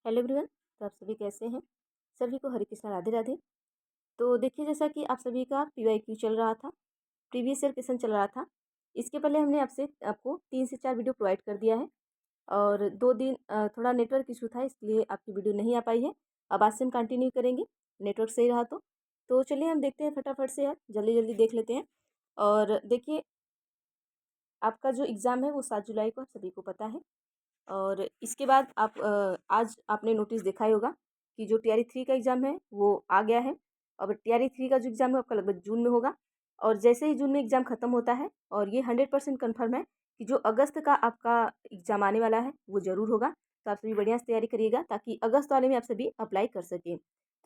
Hello everyone. तो आप सभी कैसे हैं? सभी को हरे कृष्णा राधे राधे। तो देखिए, जैसा कि आप सभी का पीवाईक्यू चल रहा था, प्रीवियस ईयर क्वेश्चन चल रहा था। इसके पहले हमने आपको 3 से 4 वीडियो प्रोवाइड कर दिया है और 2 दिन थोड़ा नेटवर्क इशू था, इसलिए आपकी वीडियो नहीं आ पाई है। अब आज से हम कंटिन्यू करेंगे, नेटवर्क सही रहा तो चलिए हम देखते हैं फटाफट से यार, जल्दी-जल्दी देख लेते हैं। और देखिए, आपका जो एग्ज़ाम है वो 7 जुलाई को आप सभी को पता है। और इसके बाद आज आपने नोटिस देखा ही होगा कि जो टीआरई 3 का एग्ज़ाम है वो आ गया है। अब टीआरई 3 का जो एग्ज़ाम है आपका लगभग जून में होगा और जैसे ही जून में एग्ज़ाम ख़त्म होता है और ये 100% कन्फर्म है कि जो अगस्त का आपका एग्ज़ाम आने वाला है वो ज़रूर होगा। तो आप सभी बढ़िया से तैयारी करिएगा ताकि अगस्त वाले में आप सभी अप्लाई कर सकें।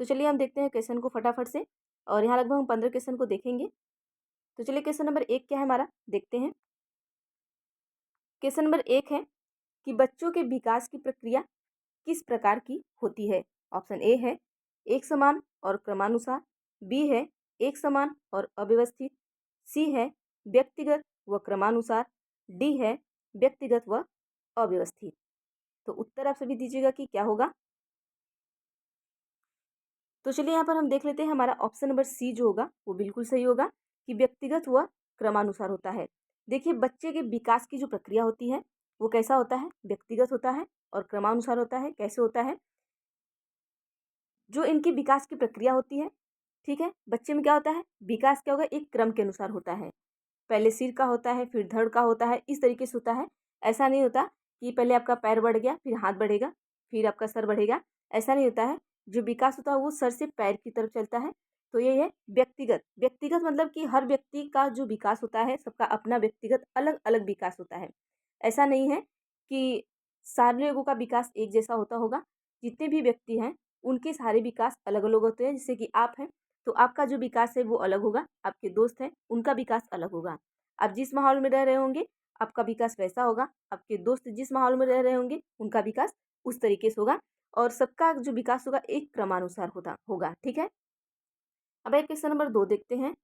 तो चलिए हम देखते हैं क्वेश्चन को फटाफट से। और यहाँ लगभग हम 15 क्वेश्चन को देखेंगे। तो चलिए क्वेश्चन नंबर 1 क्या है हमारा, देखते हैं। क्वेश्चन नंबर 1 है कि बच्चों के विकास की प्रक्रिया किस प्रकार की होती है। ऑप्शन ए है एक समान और क्रमानुसार, बी है एक समान और अव्यवस्थित, सी है व्यक्तिगत व क्रमानुसार, डी है व्यक्तिगत व अव्यवस्थित। तो उत्तर आप सभी दीजिएगा कि क्या होगा। तो चलिए यहाँ पर हम देख लेते हैं, हमारा ऑप्शन नंबर सी जो होगा वो बिल्कुल सही होगा कि व्यक्तिगत व क्रमानुसार होता है। देखिए, बच्चे के विकास की जो प्रक्रिया होती है वो कैसा होता है, व्यक्तिगत होता है और क्रमानुसार होता है। कैसे होता है, जो इनकी विकास की प्रक्रिया होती है, ठीक है, बच्चे में क्या होता है, विकास क्या होगा, एक क्रम के अनुसार होता है। पहले सिर का होता है, फिर धड़ का होता है, इस तरीके से होता है। ऐसा नहीं होता कि पहले आपका पैर बढ़ गया, फिर हाथ बढ़ेगा, फिर आपका सर बढ़ेगा, ऐसा नहीं होता है। जो विकास होता है वो सर से पैर की तरफ चलता है। तो ये है व्यक्तिगत। व्यक्तिगत मतलब कि हर व्यक्ति का जो विकास होता है, सबका अपना व्यक्तिगत अलग अलग विकास होता है। ऐसा नहीं है कि सारे लोगों का विकास एक जैसा होता होगा। जितने भी व्यक्ति हैं उनके सारे विकास अलग अलग होते हैं। जैसे कि आप हैं तो आपका जो विकास है वो अलग होगा, आपके दोस्त हैं उनका विकास अलग होगा। आप जिस माहौल में रह रहे होंगे आपका विकास वैसा होगा, आपके दोस्त जिस माहौल में रह रहे होंगे उनका विकास उस तरीके से होगा और सबका जो विकास होगा एक क्रमानुसार होता होगा। ठीक है, अब एक क्वेश्चन नंबर 2 देखते हैं।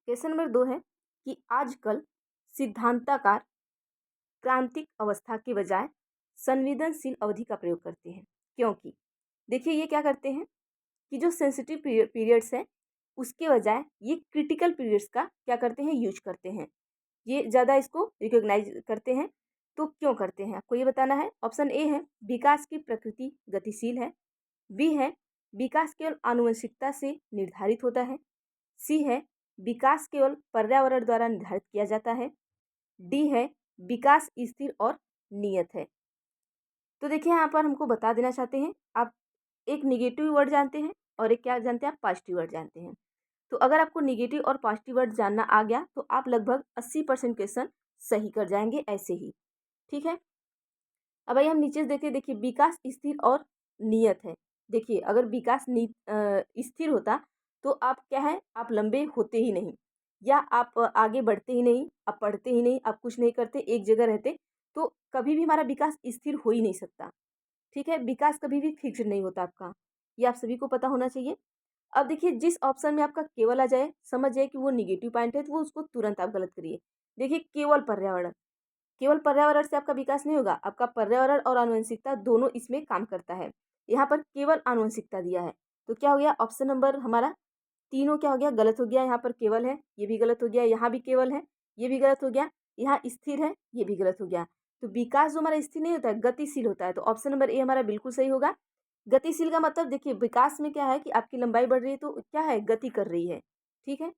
क्वेश्चन नंबर 2 है कि आजकल सिद्धांतकार क्रांतिक अवस्था के बजाय संवेदनशील अवधि का प्रयोग करते हैं, क्योंकि देखिए ये क्या करते हैं कि जो सेंसिटिव पीरियड्स हैं उसके बजाय ये क्रिटिकल पीरियड्स का क्या करते हैं, यूज करते हैं। ये ज़्यादा इसको रिकॉग्नाइज करते हैं। तो क्यों करते हैं आपको ये बताना है। ऑप्शन ए है विकास की प्रकृति गतिशील है, बी है विकास केवल आनुवंशिकता से निर्धारित होता है, सी है विकास केवल पर्यावरण द्वारा निर्धारित किया जाता है, डी है विकास स्थिर और नियत है। तो देखिए यहाँ पर हमको बता देना चाहते हैं, आप एक निगेटिव वर्ड जानते हैं और एक क्या जानते हैं, आप पॉजिटिव वर्ड जानते हैं। तो अगर आपको निगेटिव और पॉजिटिव वर्ड जानना आ गया तो आप लगभग 80% क्वेश्चन सही कर जाएंगे ऐसे ही। ठीक है, अब आइए हम नीचे से देखिए। देखिए विकास स्थिर और नियत है। देखिए अगर विकास स्थिर होता तो आप क्या है, आप लंबे होते ही नहीं या आप आगे बढ़ते ही नहीं, आप पढ़ते ही नहीं, आप कुछ नहीं करते, एक जगह रहते, तो कभी भी हमारा विकास स्थिर हो ही नहीं सकता। ठीक है, विकास कभी भी फिक्स नहीं होता आपका, ये आप सभी को पता होना चाहिए। अब देखिए जिस ऑप्शन में आपका केवल आ जाए, समझ जाए कि वो निगेटिव पॉइंट है, तो वो उसको तुरंत आप गलत करिए। देखिए केवल पर्यावरण, केवल पर्यावरण से आपका विकास नहीं होगा, आपका पर्यावरण और आनुवंशिकता दोनों इसमें काम करता है। यहाँ पर केवल आनुवंशिकता दिया है तो क्या हो गया, ऑप्शन नंबर हमारा तीनों क्या हो गया, गलत हो गया। यहाँ पर केवल है, ये भी गलत हो गया, यहाँ भी केवल है, ये भी गलत हो गया, यहाँ स्थिर है, ये भी गलत हो गया। तो विकास जो हमारा स्थिर नहीं होता है, गतिशील होता है। तो ऑप्शन नंबर ए हमारा बिल्कुल सही होगा। गतिशील का मतलब देखिए विकास में क्या है कि आपकी लंबाई बढ़ रही है तो क्या है, गति कर रही है। ठीक है,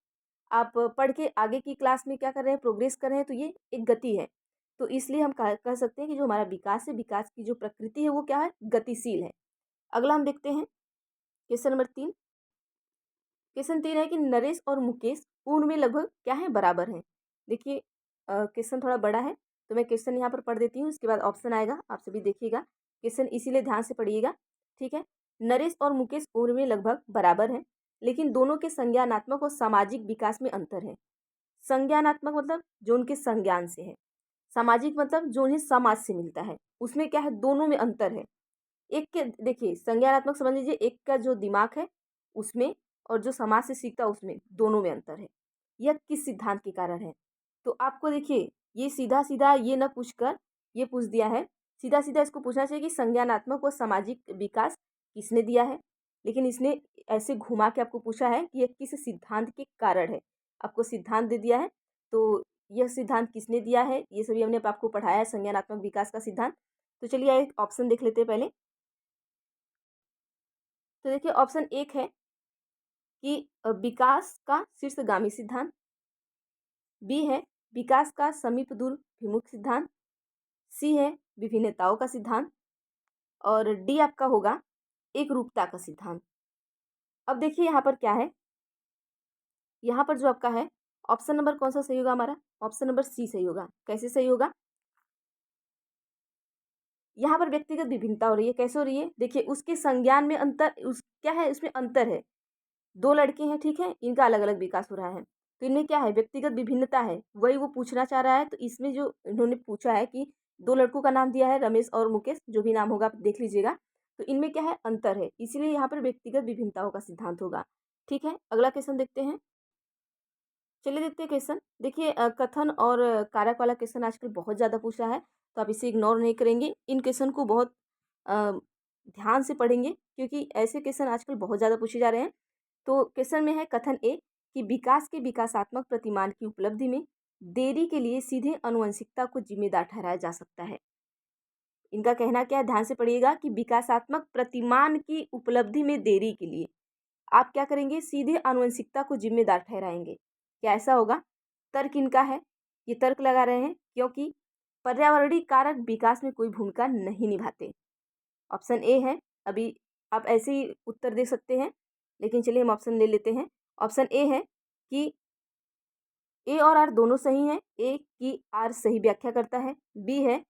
आप पढ़ के आगे की क्लास में क्या कर रहे हैं, प्रोग्रेस कर रहे हैं, तो ये एक गति है। तो इसलिए हम कह सकते हैं कि जो हमारा विकास है, विकास की जो प्रकृति है वो क्या है, गतिशील है। अगला हम देखते हैं क्वेश्चन नंबर 3। क्वेश्चन 3 है कि नरेश और मुकेश उम्र में लगभग क्या है, बराबर हैं। देखिए क्वेश्चन थोड़ा बड़ा है तो मैं क्वेश्चन यहाँ पर पढ़ देती हूँ, इसके बाद ऑप्शन आएगा, आप सभी देखिएगा क्वेश्चन, इसीलिए ध्यान से पढ़िएगा। ठीक है, नरेश और मुकेश उम्र में लगभग बराबर हैं, लेकिन दोनों के संज्ञानात्मक और सामाजिक विकास में अंतर है। संज्ञानात्मक मतलब जो उनके संज्ञान से है, सामाजिक मतलब जो उन्हें समाज से मिलता है, उसमें क्या है, दोनों में अंतर है। एक के देखिए संज्ञानात्मक समझ लीजिए, एक का जो दिमाग है उसमें और जो समाज से सीखता है उसमें, दोनों में अंतर है। यह किस सिद्धांत के कारण है। तो आपको देखिए ये सीधा सीधा ये ना पूछकर ये पूछ दिया है सीधा सीधा इसको पूछना चाहिए कि संज्ञानात्मक व सामाजिक विकास किसने दिया है, लेकिन इसने ऐसे घुमा के आपको पूछा है कि यह किस सिद्धांत के कारण है। आपको सिद्धांत दे दिया है, तो यह सिद्धांत किसने दिया है, ये सभी हमने आपको पढ़ाया है, संज्ञानात्मक विकास का सिद्धांत। तो चलिए एक ऑप्शन देख लेते हैं पहले। तो देखिए ऑप्शन एक है कि विकास का शीर्षगामी सिद्धांत, बी है विकास का समीप दूर विमुख सिद्धांत, सी है विभिन्नताओं का सिद्धांत और डी आपका होगा एक रूपता का सिद्धांत। अब देखिए यहाँ पर क्या है, यहाँ पर जो आपका है ऑप्शन नंबर कौन सा सही होगा हमारा, ऑप्शन नंबर सी सही होगा। कैसे सही होगा, यहाँ पर व्यक्तिगत विभिन्नता हो रही है। कैसे हो रही है, देखिए उसके संज्ञान में अंतर, उस क्या है उसमें अंतर है। दो लड़के हैं, ठीक है, इनका अलग अलग विकास हो रहा है, तो इनमें क्या है व्यक्तिगत विभिन्नता है, वही वो पूछना चाह रहा है। तो इसमें जो इन्होंने पूछा है कि दो लड़कों का नाम दिया है रमेश और मुकेश, जो भी नाम होगा आप देख लीजिएगा, तो इनमें क्या है अंतर है, इसीलिए यहाँ पर व्यक्तिगत विभिन्नताओं का सिद्धांत होगा। ठीक है, अगला क्वेश्चन देखते हैं। चलिए देखते हैं क्वेश्चन। देखिए कथन और कारक वाला क्वेश्चन आजकल बहुत ज़्यादा पूछ रहा है, तो आप इसे इग्नोर नहीं करेंगे। इन क्वेश्चन को बहुत ध्यान से पढ़ेंगे, क्योंकि ऐसे क्वेश्चन आजकल बहुत ज़्यादा पूछे जा रहे हैं। तो क्वेश्चन में है कथन ए कि विकास के विकासात्मक प्रतिमान की उपलब्धि में देरी के लिए सीधे आनुवंशिकता को जिम्मेदार ठहराया जा सकता है। इनका कहना क्या है, ध्यान से पढ़िएगा कि विकासात्मक प्रतिमान की उपलब्धि में देरी के लिए आप क्या करेंगे, सीधे आनुवंशिकता को जिम्मेदार ठहराएंगे। क्या ऐसा होगा, तर्क इनका है, ये तर्क लगा रहे हैं क्योंकि पर्यावरणीय कारक विकास में कोई भूमिका नहीं निभाते। ऑप्शन ए है, अभी आप ऐसे ही उत्तर दे सकते हैं, लेकिन चलिए हम ऑप्शन ले लेते हैं। ऑप्शन ए है कि ए और आर दोनों सही हैं, ए की आर सही व्याख्या करता है। बी है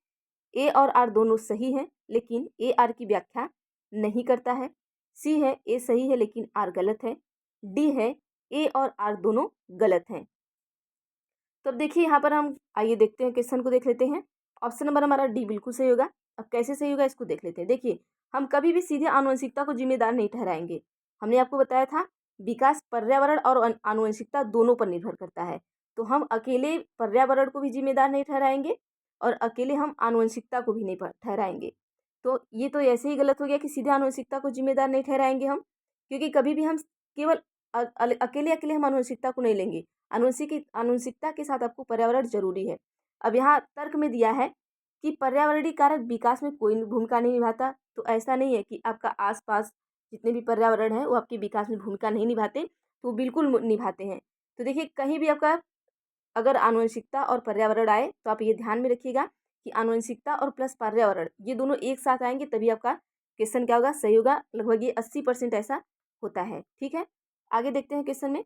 ए और आर दोनों सही हैं, लेकिन ए आर की व्याख्या नहीं करता है। सी है ए सही है लेकिन आर गलत है। डी है ए और आर दोनों गलत हैं। तो अब देखिए यहाँ पर हम आइए देखते हैं, क्वेश्चन को देख लेते हैं। ऑप्शन नंबर हमारा डी बिल्कुल सही होगा। अब कैसे सही होगा इसको देख लेते हैं। देखिए हम कभी भी सीधे आनुवंशिकता को जिम्मेदार नहीं ठहराएंगे। हमने आपको बताया था विकास पर्यावरण और आनुवंशिकता दोनों पर निर्भर करता है, तो हम अकेले पर्यावरण को भी जिम्मेदार नहीं ठहराएंगे और अकेले हम आनुवंशिकता को भी नहीं ठहराएंगे। तो ये तो ऐसे ही गलत हो गया कि सीधे आनुवंशिकता को जिम्मेदार नहीं ठहराएंगे हम, क्योंकि कभी भी हम केवल अकेले अकेले हम आनुवंशिकता को नहीं लेंगे। आनुवंशिकता के साथ आपको पर्यावरण जरूरी है। अब यहाँ तर्क में दिया है कि पर्यावरणीय कारक विकास में कोई भूमिका नहीं निभाता, तो ऐसा नहीं है कि आपका आसपास जितने भी पर्यावरण है वो आपके विकास में भूमिका नहीं निभाते, तो बिल्कुल निभाते हैं। तो देखिए कहीं भी आपका अगर आनुवंशिकता और पर्यावरण आए तो आप ये ध्यान में रखिएगा कि आनुवंशिकता और प्लस पर्यावरण ये दोनों एक साथ आएंगे तभी आपका क्वेश्चन क्या होगा, सही होगा। लगभग ये 80% ऐसा होता है। ठीक है, आगे देखते हैं क्वेश्चन में।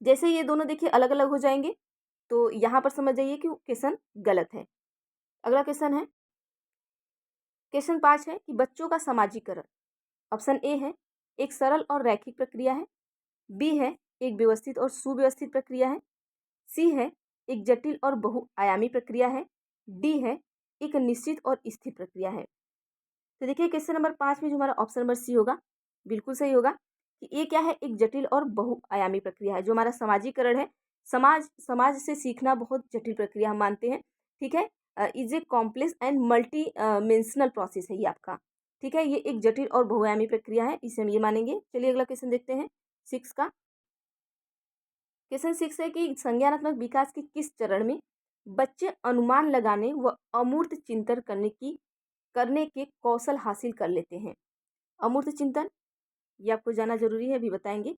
जैसे ये दोनों देखिए अलग अलग हो जाएंगे, तो यहाँ पर समझ जाइए कि क्वेश्चन गलत है। अगला क्वेश्चन है, क्वेश्चन 5 है कि बच्चों का समाजीकरण। ऑप्शन ए है एक सरल और रैखिक प्रक्रिया है। बी है एक व्यवस्थित और सुव्यवस्थित प्रक्रिया है। सी है एक जटिल और बहुआयामी प्रक्रिया है। डी है एक निश्चित और स्थिर प्रक्रिया है। तो देखिए क्वेश्चन नंबर 5 में जो हमारा ऑप्शन नंबर सी होगा बिल्कुल सही होगा कि ये क्या है, एक जटिल और बहुआयामी प्रक्रिया है। जो हमारा समाजीकरण है, समाज समाज से सीखना बहुत जटिल प्रक्रिया हम मानते हैं। ठीक है, is a complex and multidimensional process है ये आपका। ठीक है, ये एक जटिल और बहुआयामी प्रक्रिया है, इसे हम ये मानेंगे। चलिए अगला क्वेश्चन देखते हैं 6 का। क्वेश्चन 6 है कि संज्ञानात्मक विकास के किस चरण में बच्चे अनुमान लगाने व अमूर्त चिंतन करने के कौशल हासिल कर लेते हैं। अमूर्त चिंतन ये आपको जाना जरूरी है, अभी बताएंगे।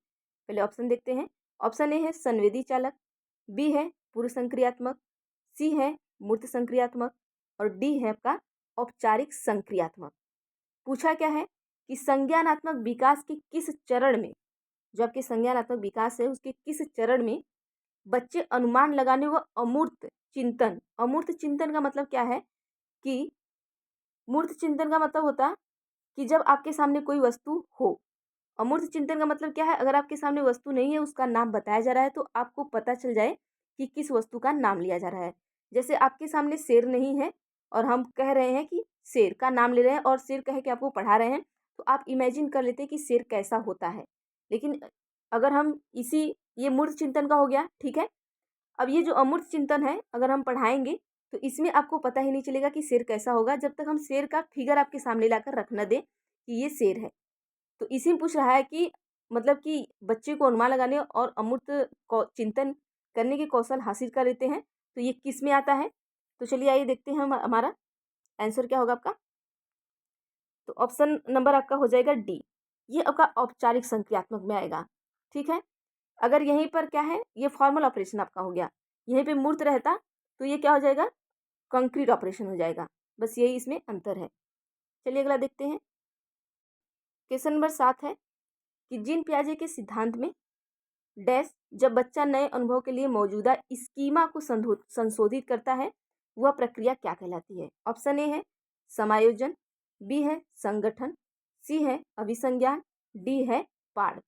पहले ऑप्शन देखते हैं। ऑप्शन ए है संवेदी चालक, बी है पूर्व संक्रियात्मक, सी है मूर्त संक्रियात्मक और डी है आपका औपचारिक संक्रियात्मक। पूछा क्या है कि संज्ञानात्मक विकास के किस चरण में, जो आपके संज्ञानात्मक विकास है उसके किस चरण में बच्चे अनुमान लगाने व अमूर्त चिंतन। अमूर्त चिंतन का मतलब क्या है कि मूर्त चिंतन का मतलब होता है कि जब आपके सामने कोई वस्तु हो। अमूर्त चिंतन का मतलब क्या है, अगर आपके सामने वस्तु नहीं है, उसका नाम बताया जा रहा है, तो आपको पता चल जाए कि किस वस्तु का नाम लिया जा रहा है। जैसे आपके सामने शेर नहीं है और हम कह रहे हैं कि शेर का नाम ले रहे हैं और शेर कह के आपको पढ़ा रहे हैं, तो आप इमेजिन कर लेते हैं कि शेर कैसा होता है। लेकिन अगर हम ये मूर्त चिंतन का हो गया। ठीक है, अब ये जो अमूर्त चिंतन है अगर हम पढ़ाएंगे तो इसमें आपको पता ही नहीं चलेगा कि शेर कैसा होगा जब तक हम शेर का फिगर आपके सामने लाकर रख न दें कि ये शेर है। तो इसी में पूछ रहा है कि मतलब कि बच्चे को अनुमान लगाने और अमूर्त चिंतन करने के कौशल हासिल कर लेते हैं, तो ये किस में आता है? तो चलिए आइए देखते हैं हम हमारा आंसर क्या होगा आपका। तो ऑप्शन नंबर आपका हो जाएगा डी, ये आपका औपचारिक संक्रियात्मक में आएगा। ठीक है, अगर यहीं पर क्या है, ये फॉर्मल ऑपरेशन आपका हो गया, यहीं पे मूर्त रहता तो ये क्या हो जाएगा, कंक्रीट ऑपरेशन हो जाएगा। बस यही इसमें अंतर है। चलिए अगला देखते हैं। क्वेश्चन नंबर 7 है कि जीन पियाजे के सिद्धांत में डैश जब बच्चा नए अनुभव के लिए मौजूदा स्कीमा को संशोधित करता है, वह प्रक्रिया क्या कहलाती है? ऑप्शन ए है समायोजन, बी है संगठन, सी है अभिसंज्ञान, डी है पाठ।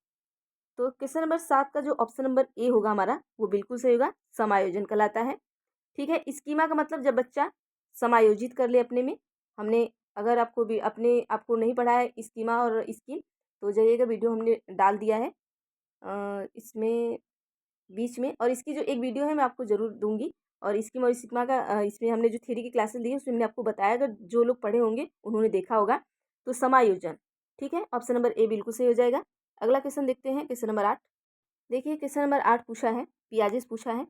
तो क्वेश्चन नंबर 7 का जो ऑप्शन नंबर ए होगा हमारा, वो बिल्कुल सही होगा, समायोजन कहलाता है। ठीक है, स्कीमा का मतलब जब बच्चा समायोजित कर ले अपने में। हमने अगर आपको भी अपने आपको नहीं पढ़ा है स्कीमा और स्कीम, तो जाइएगा, वीडियो हमने डाल दिया है इसमें बीच में, और इसकी जो एक वीडियो है मैं आपको ज़रूर दूंगी। और स्कीम और स्टिग्मा का इसमें हमने जो थ्योरी की क्लासेस ली है उसमें मैंने आपको बताया, अगर जो लोग पढ़े होंगे उन्होंने देखा होगा। तो समायोजन, ठीक है, ऑप्शन नंबर ए बिल्कुल सही हो जाएगा। अगला क्वेश्चन देखते हैं, क्वेश्चन नंबर 8। देखिए क्वेश्चन नंबर 8 पूछा है, पियाजे से पूछा है।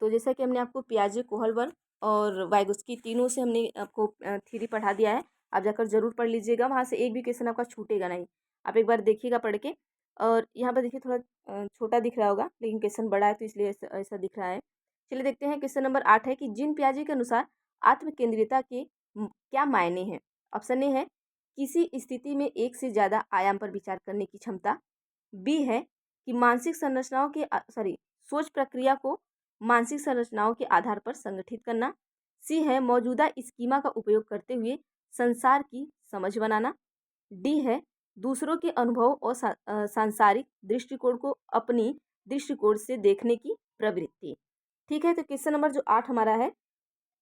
तो जैसा कि हमने आपको पियाजे, कोहलबर्ग और वाइगोत्स्की तीनों से हमने आपको थ्योरी पढ़ा दिया है। आप जाकर जरूर पढ़ लीजिएगा, वहाँ से एक भी क्वेश्चन आपका छूटेगा नहीं। आप एक बार देखिएगा पढ़ के। और यहाँ पर देखिए थोड़ा छोटा दिख रहा होगा, लेकिन क्वेश्चन बड़ा है तो इसलिए ऐसा दिख रहा है। चलिए देखते हैं, क्वेश्चन नंबर 8 है कि जीन पियाजे के अनुसार आत्मकेंद्रियता के क्या मायने हैं? ऑप्शन ए है किसी स्थिति में एक से ज़्यादा आयाम पर विचार करने की क्षमता, बी है कि मानसिक संरचनाओं के सोच प्रक्रिया को मानसिक संरचनाओं के आधार पर संगठित करना, सी है मौजूदा स्कीमा का उपयोग करते हुए संसार की समझ बनाना, डी है दूसरों के अनुभव और सांसारिक दृष्टिकोण को अपनी दृष्टिकोण से देखने की प्रवृत्ति। ठीक है, तो क्वेश्चन नंबर जो 8 हमारा है,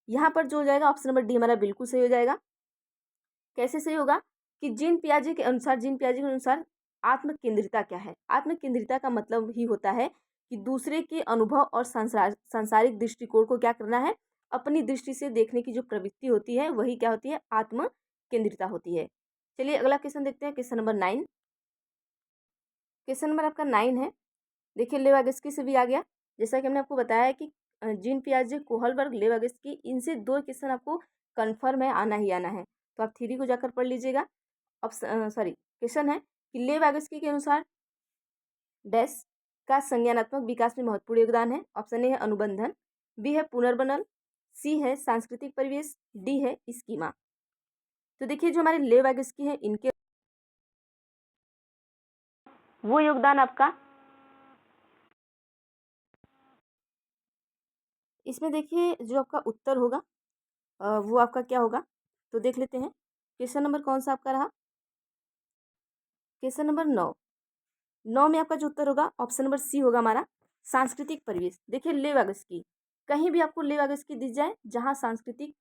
यहाँ पर जो हो जाएगा ऑप्शन नंबर डी हमारा बिल्कुल सही हो जाएगा। कैसे सही होगा कि जीन पियाजे के अनुसार आत्म केंद्रिता क्या है? आत्म केंद्रिता का मतलब ही होता है कि दूसरे के अनुभव और सांसारिक दृष्टिकोण को क्या करना है, अपनी दृष्टि से देखने की जो प्रवृत्ति होती है वही क्या होती है, आत्म केंद्रिता होती है। चलिए अगला क्वेश्चन देखते हैं, क्वेश्चन नंबर 9। क्वेश्चन नंबर आपका 9 है। देखिए लेवागस्की से भी आ गया, जैसा कि हमने आपको बताया है कि जीन पियाजे, कोहलबर्ग, लेवागस्की, इनसे 2 क्वेश्चन आपको कन्फर्म है, आना ही आना है। तो आप थ्योरी को जाकर पढ़ लीजिएगा। क्वेश्चन है कि लेवागस्की के अनुसार डैश का संज्ञानात्मक विकास में महत्वपूर्ण योगदान है। ऑप्शन ए है अनुबंधन, बी है पुनर्बनन, सी है सांस्कृतिक परिवेश, डी है स्कीमा। तो देखिए जो हमारे लेवागस्की है, इनके वो योगदान आपका इसमें देखिए जो आपका उत्तर होगा वो आपका क्या होगा, तो देख लेते हैं। क्वेश्चन नंबर कौन सा आपका रहा? Question number 9। 9 में आपका जो उत्तर होगा ऑप्शन नंबर सी होगा हमारा, सांस्कृतिक परिवेश। देखिए लेवागस्की, कहीं भी आपको लेवागस्की दिख जाए, जहाँ सांस्कृतिक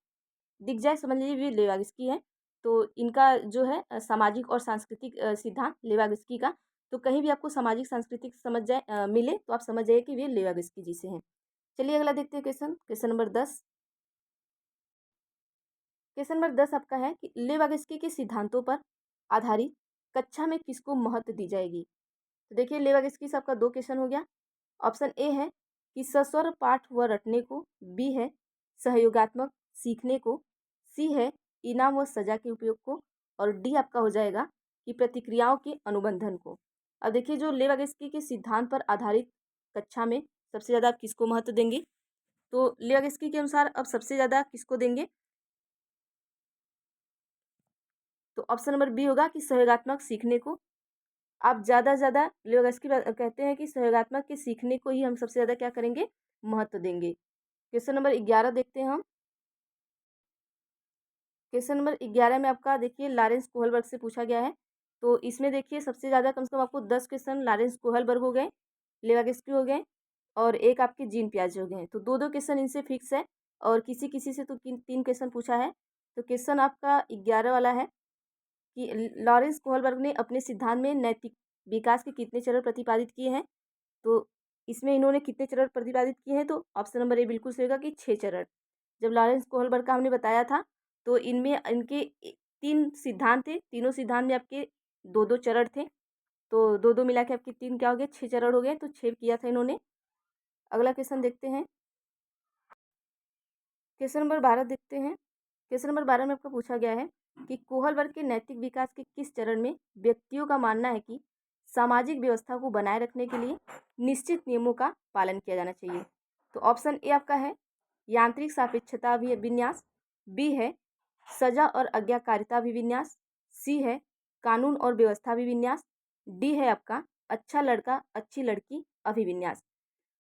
दिख जाए, समझ लीजिए ये लेवागस्की है। तो इनका जो है सामाजिक और सांस्कृतिक सिद्धांत लेवागस्की का, तो कहीं भी आपको सामाजिक सांस्कृतिक समझ जाए मिले तो आप समझ जाइए कि वे लेवागस्की जी से हैं। चलिए अगला देखते हैं question, question number 10। Question number 10 आपका है कि लेवागस्की के सिद्धांतों पर आधारित कक्षा में किसको महत्व दी जाएगी? तो देखिए लेवागस्की से आपका 2 क्वेश्चन हो गया। ऑप्शन ए है कि सस्वर पाठ व रटने को, बी है सहयोगात्मक सीखने को, सी है इनाम व सजा के उपयोग को, और डी आपका हो जाएगा कि प्रतिक्रियाओं के अनुबंधन को। अब देखिए जो लेवागस्की के सिद्धांत पर आधारित कक्षा में सबसे ज़्यादा आप किसको महत्व देंगे? तो लेवागस्की के अनुसार अब सबसे ज़्यादा किसको देंगे? तो ऑप्शन नंबर बी होगा कि सहयोगात्मक सीखने को। आप ज़्यादा से ज़्यादा लेवागस्की कहते हैं कि सहयोगात्मक के सीखने को ही हम सबसे ज़्यादा क्या करेंगे, महत्व देंगे। क्वेश्चन नंबर 11 देखते हैं हम। क्वेश्चन नंबर 11 में आपका देखिए लॉरेंस कोहलबर्ग से पूछा गया है। तो इसमें देखिए सबसे ज़्यादा कम से कम आपको 10 क्वेश्चन लॉरेंस कोहलबर्ग हो गए, लेवागस्की हो गए, और एक आपके जीन पियाजे हो गए। तो 2-2 क्वेश्चन इनसे फिक्स है, और किसी किसी से तो 3 क्वेश्चन पूछा है। तो क्वेश्चन आपका 11 वाला है कि लॉरेंस कोहलबर्ग ने अपने सिद्धांत में नैतिक विकास के कितने चरण प्रतिपादित किए हैं? तो इसमें इन्होंने कितने चरण प्रतिपादित किए हैं? तो ऑप्शन नंबर ए बिल्कुल सही होगा कि 6 चरण। जब लॉरेंस कोहलबर्ग का हमने बताया था, तो इनमें इनके 3 सिद्धांत थे, तीनों सिद्धांत में आपके 2-2 चरण थे, तो 2-2 मिला के आपके 3 क्या हो गए, 6 चरण हो गए, तो 6 किया था इन्होंने। अगला क्वेश्चन देखते हैं, क्वेश्चन नंबर 12 देखते हैं। क्वेश्चन नंबर 12 में आपको पूछा गया है कि कोहलबर्ग के नैतिक विकास के किस चरण में व्यक्तियों का मानना है कि सामाजिक व्यवस्था को बनाए रखने के लिए निश्चित नियमों का पालन किया जाना चाहिए। तो ऑप्शन ए आपका है यांत्रिक सापेक्षता अभिविन्यास, बी है सजा और आज्ञाकारिता अभिविन्यास, सी है कानून और व्यवस्था अभिविन्यास, डी है आपका अच्छा लड़का अच्छी लड़की अभिविन्यास।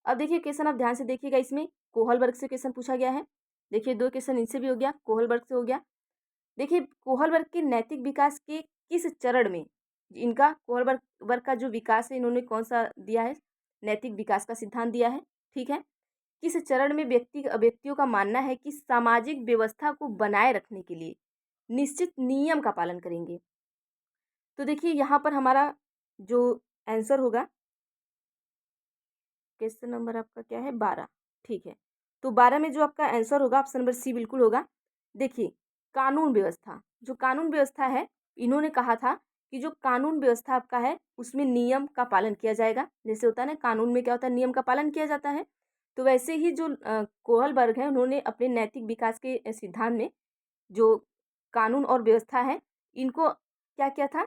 अब देखिए क्वेश्चन आप ध्यान से देखिएगा, इसमें कोहलबर्ग से क्वेश्चन पूछा गया है। देखिए 2 क्वेश्चन इनसे भी हो गया, कोहलबर्ग से हो गया। देखिए कोहलबर्ग के नैतिक विकास के किस चरण में इनका कोहलबर्ग का जो विकास है, इन्होंने कौन सा दिया है, नैतिक विकास का सिद्धांत दिया है, ठीक है। किस चरण में व्यक्तियों का मानना है कि सामाजिक व्यवस्था को बनाए रखने के लिए निश्चित नियम का पालन करेंगे। तो देखिए यहाँ पर हमारा जो आंसर होगा, क्वेश्चन नंबर आपका क्या है 12, ठीक है। तो 12 में जो आपका आंसर होगा ऑप्शन नंबर सी बिल्कुल होगा। देखिए कानून व्यवस्था, जो कानून व्यवस्था है, इन्होंने कहा था कि जो कानून व्यवस्था आपका है उसमें नियम का पालन किया जाएगा। जैसे होता है ना, कानून में क्या होता है, नियम का पालन किया जाता है। तो वैसे ही जो कोहलबर्ग है, उन्होंने अपने नैतिक विकास के सिद्धांत में जो कानून और व्यवस्था है, इनको क्या किया था,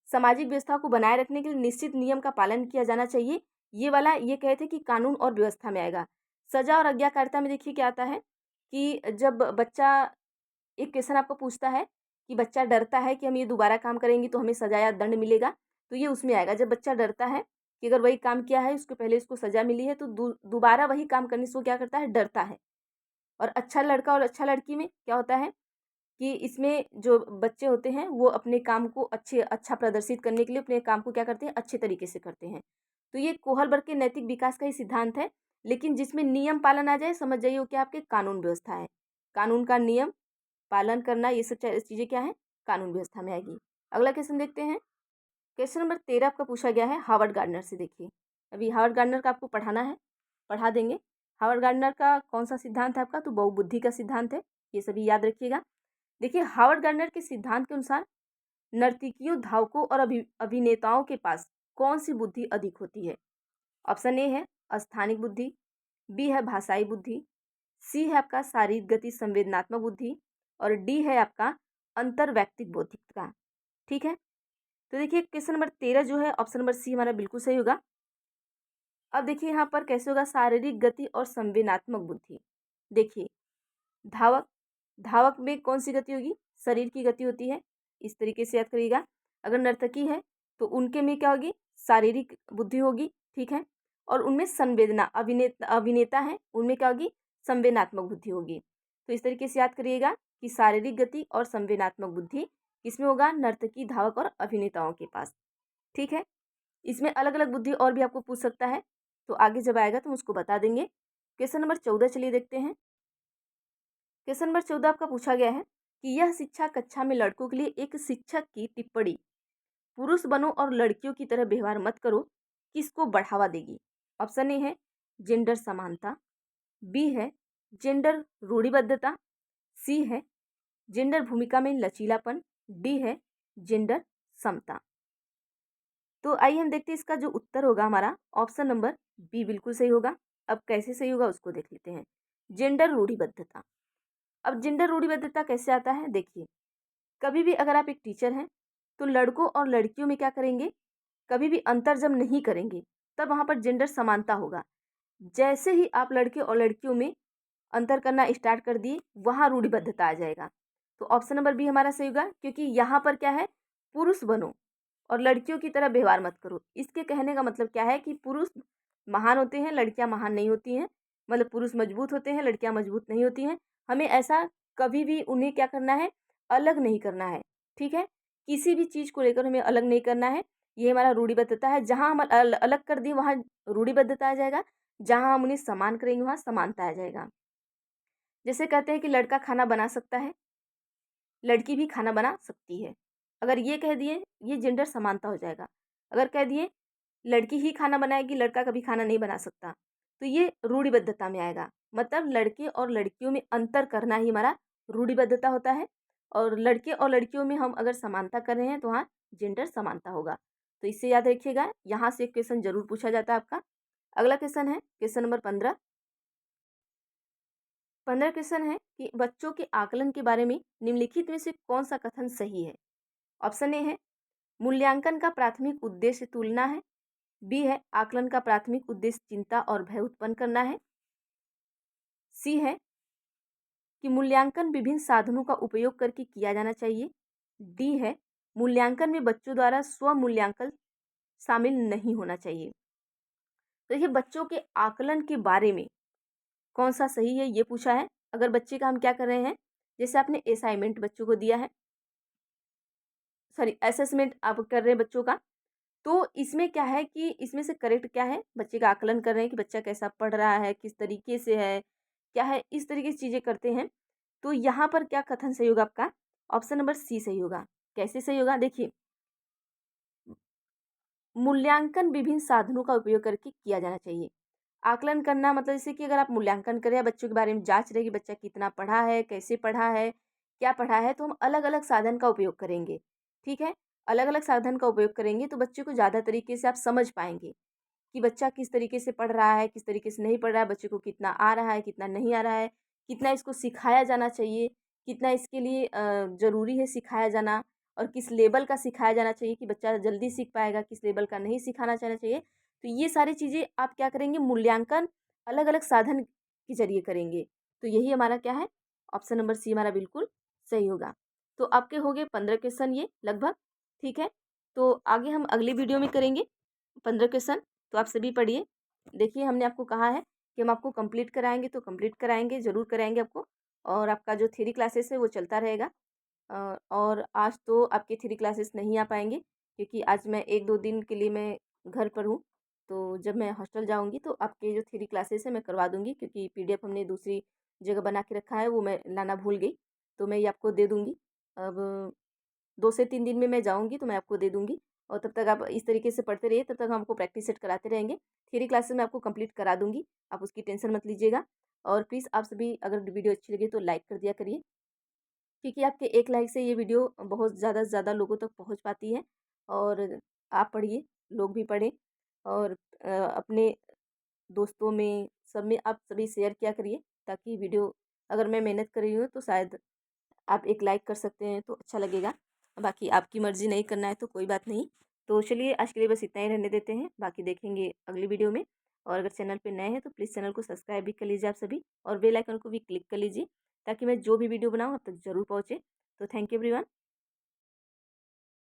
सामाजिक व्यवस्था को बनाए रखने के लिए निश्चित नियम का पालन किया जाना चाहिए। ये वाला ये कहे थे कि कानून और व्यवस्था में आएगा। सजा और आज्ञाकारिता में देखिए क्या आता है कि जब बच्चा, एक क्वेश्चन आपको पूछता है कि बच्चा डरता है कि हम ये दोबारा काम करेंगे तो हमें सजा या दंड मिलेगा, तो ये उसमें आएगा। जब बच्चा डरता है कि अगर वही काम किया है, उसके पहले उसको सजा मिली है, तो दोबारा वही काम करने से वो क्या करता है, डरता है। और अच्छा लड़का और अच्छा लड़की में क्या होता है कि इसमें जो बच्चे होते हैं वो अपने काम को अच्छा प्रदर्शित करने के लिए अपने काम को क्या करते हैं, अच्छे तरीके से करते हैं। तो ये कोहलबर्ग के नैतिक विकास का ही सिद्धांत है। लेकिन जिसमें नियम पालन आ जाए, समझ जाइए वो क्या आपके कानून व्यवस्था है। कानून का नियम पालन करना, ये सब चीज़ें क्या है, कानून व्यवस्था में आएगी। अगला क्वेश्चन देखते हैं, क्वेश्चन नंबर 13 आपका पूछा गया है हावर्ड गार्डनर से। देखिए अभी हावर्ड गार्डनर का आपको पढ़ाना है, पढ़ा देंगे। हावर्ड गार्डनर का कौन सा सिद्धांत है आपका, तो बहुबुद्धि का सिद्धांत है, ये सभी याद रखिएगा। देखिए हावर्ड गार्डनर के सिद्धांत के अनुसार नर्तकियों, धावकों और अभिनेताओं के पास कौन सी बुद्धि अधिक होती है। ऑप्शन ए है स्थानिक बुद्धि, बी है भाषाई बुद्धि, सी है आपका शारीरिक गति संवेदनात्मक बुद्धि, और डी है आपका अंतर्वैयक्तिक बौद्धिकता। ठीक है, तो देखिए क्वेश्चन नंबर 13 जो है ऑप्शन नंबर सी हमारा बिल्कुल सही होगा। अब देखिए यहाँ पर कैसे होगा, शारीरिक गति और संवेदनात्मक बुद्धि। देखिए धावक, धावक में कौन सी गति होगी, शरीर की गति होती है, इस तरीके से याद करिएगा। अगर नर्तकी है तो उनके में क्या होगी, शारीरिक बुद्धि होगी, ठीक है। और उनमें संवेदना, अभिनेता है, उनमें क्या होगी, संवेदनात्मक बुद्धि होगी। तो इस तरीके से याद करिएगा कि शारीरिक गति और संवेदनात्मक बुद्धि किसमें होगा, नर्तकी, धावक और अभिनेताओं के पास, ठीक है। इसमें अलग अलग बुद्धि और भी आपको पूछ सकता है, तो आगे जब आएगा तो हम उसको बता देंगे। क्वेश्चन नंबर 14 चलिए देखते हैं। क्वेश्चन नंबर 14 आपका पूछा गया है कि यह शिक्षा कक्षा में लड़कों के लिए एक शिक्षक की टिप्पणी पुरुष बनो और लड़कियों की तरह व्यवहार मत करो किसको बढ़ावा देगी। ऑप्शन ए है जेंडर समानता, बी है जेंडर रूढ़िबद्धता, सी है जेंडर भूमिका में लचीलापन, डी है जेंडर समता। तो आइए हम देखते हैं इसका जो उत्तर होगा हमारा, ऑप्शन नंबर बी बिल्कुल सही होगा। अब कैसे सही होगा उसको देख लेते हैं, जेंडर रूढ़िबद्धता। अब जेंडर रूढ़िबद्धता कैसे आता है, देखिए कभी भी अगर आप एक टीचर हैं तो लड़कों और लड़कियों में क्या करेंगे, कभी भी अंतर जब नहीं करेंगे तब वहाँ पर जेंडर समानता होगा। जैसे ही आप लड़के और लड़कियों में अंतर करना स्टार्ट कर दिए, वहाँ रूढ़िबद्धता आ जाएगा। तो ऑप्शन नंबर बी हमारा सही होगा, क्योंकि यहाँ पर क्या है, पुरुष बनो और लड़कियों की तरह व्यवहार मत करो। इसके कहने का मतलब क्या है कि पुरुष महान होते हैं, लड़कियां महान नहीं होती हैं, मतलब पुरुष मजबूत होते हैं, लड़कियां मजबूत नहीं होती हैं। हमें ऐसा कभी भी उन्हें क्या करना है, अलग नहीं करना है, ठीक है। किसी भी चीज़ को लेकर हमें अलग नहीं करना है, ये हमारा रूढ़िबद्धता है। जहाँ हम अलग कर दिए वहाँ रूढ़िबद्धता आ जाएगा, जहाँ हम उन्हें समान करेंगे वहाँ समानता आ जाएगा। जैसे कहते हैं कि लड़का खाना बना सकता है, लड़की भी खाना बना सकती है। अगर ये कह दिए, ये जेंडर समानता हो जाएगा। अगर कह दिए लड़की ही खाना बनाएगी, लड़का कभी खाना नहीं बना सकता, तो ये रूढ़िबद्धता में आएगा। मतलब लड़के और लड़कियों में अंतर करना ही हमारा रूढ़िबद्धता होता है, और लड़के और लड़कियों में हम अगर समानता कर रहे हैं तो वहाँ जेंडर समानता होगा। तो इसे याद रखिएगा, यहाँ से एक क्वेश्चन जरूर पूछा जाता है आपका। अगला क्वेश्चन है क्वेश्चन नंबर 15। 15 क्वेश्चन है कि बच्चों के आकलन के बारे में निम्नलिखित में से कौन सा कथन सही है। ऑप्शन ए है मूल्यांकन का प्राथमिक उद्देश्य तुलना है। बी है आकलन का प्राथमिक उद्देश्य चिंता और भय उत्पन्न करना है। सी है कि मूल्यांकन विभिन्न साधनों का उपयोग करके किया जाना चाहिए। डी है मूल्यांकन में बच्चों द्वारा स्व मूल्यांकन शामिल नहीं होना चाहिए। तो देखिए बच्चों के आकलन के बारे में कौन सा सही है ये पूछा है। अगर बच्चे का हम क्या कर रहे हैं, जैसे आपने असाइनमेंट बच्चों को दिया है, सॉरी असेसमेंट आप कर रहे हैं बच्चों का, तो इसमें क्या है कि इसमें से करेक्ट क्या है, बच्चे का आकलन कर रहे हैं कि बच्चा कैसा पढ़ रहा है, किस तरीके से है, क्या है, इस तरीके से चीज़ें करते हैं। तो यहाँ पर क्या कथन सही होगा आपका, ऑप्शन नंबर सी सही होगा। कैसे सही होगा देखिए, मूल्यांकन विभिन्न साधनों का उपयोग करके किया जाना चाहिए। आकलन करना मतलब जैसे कि अगर आप मूल्यांकन करें या बच्चों के बारे में जांच रहे कि बच्चा कितना पढ़ा है, कैसे पढ़ा है, क्या पढ़ा है, तो हम अलग अलग साधन का उपयोग करेंगे। ठीक है, अलग अलग साधन का उपयोग करेंगे तो बच्चे को ज़्यादा तरीके से आप समझ पाएंगे कि बच्चा किस तरीके से पढ़ रहा है, किस तरीके से नहीं पढ़ रहा है, बच्चे को कितना आ रहा है, कितना नहीं आ रहा है, कितना इसको सिखाया जाना चाहिए, कितना इसके लिए ज़रूरी है सिखाया जाना, और किस लेवल का सिखाया जाना चाहिए कि बच्चा जल्दी सीख पाएगा, किस लेवल का नहीं सिखाना चाहना चाहिए। तो ये सारी चीज़ें आप क्या करेंगे, मूल्यांकन अलग अलग साधन के जरिए करेंगे। तो यही हमारा क्या है, ऑप्शन नंबर सी हमारा बिल्कुल सही होगा। तो आपके हो गए 15 क्वेश्चन ये लगभग। ठीक है, तो आगे हम अगली वीडियो में करेंगे 15 क्वेश्चन। तो आप सभी पढ़िए। देखिए हमने आपको कहा है कि हम आपको कंप्लीट कराएंगे, तो कंप्लीट कराएंगे, ज़रूर कराएंगे आपको। और आपका जो थ्योरी क्लासेस है वो चलता रहेगा। और आज तो आपके थ्योरी क्लासेस नहीं आ पाएंगे क्योंकि आज मैं 1-2 दिन के लिए मैं घर पर हूँ। तो जब मैं हॉस्टल जाऊँगी तो आपके जो थ्योरी क्लासेस है मैं करवा दूँगी, क्योंकि पीडीएफ हमने दूसरी जगह बना के रखा है, वो मैं लाना भूल गई। तो मैं ये आपको दे दूँगी। अब 2 से 3 दिन में मैं जाऊँगी तो मैं आपको दे दूँगी, और तब तक आप इस तरीके से पढ़ते रहिए, तब तक हम आपको प्रैक्टिस सेट कराते रहेंगे। थ्योरी क्लासेस मैं आपको कंप्लीट करा दूँगी, आप उसकी टेंशन मत लीजिएगा। और प्लीज़ आप सभी अगर वीडियो अच्छी लगी तो लाइक कर दिया करिए, क्योंकि आपके एक लाइक से ये वीडियो बहुत ज़्यादा से ज़्यादा लोगों तक पहुँच पाती है। और आप पढ़िए, लोग भी पढ़ें, और अपने दोस्तों में सब में आप सभी शेयर किया करिए, ताकि वीडियो अगर मैं मेहनत कर रही हूँ तो शायद आप एक लाइक कर सकते हैं तो अच्छा लगेगा। बाकी आपकी मर्ज़ी नहीं करना है तो कोई बात नहीं। तो चलिए आज के लिए बस इतना ही रहने देते हैं, बाकी देखेंगे अगली वीडियो में। और अगर चैनल पे नए हैं तो प्लीज़ चैनल को सब्सक्राइब भी कर लीजिए आप सभी, और बेल आइकन को भी क्लिक कर लीजिए, ताकि मैं जो भी वीडियो बनाऊँ आप तक ज़रूर पहुँचे। तो थैंक यू एवरीवन।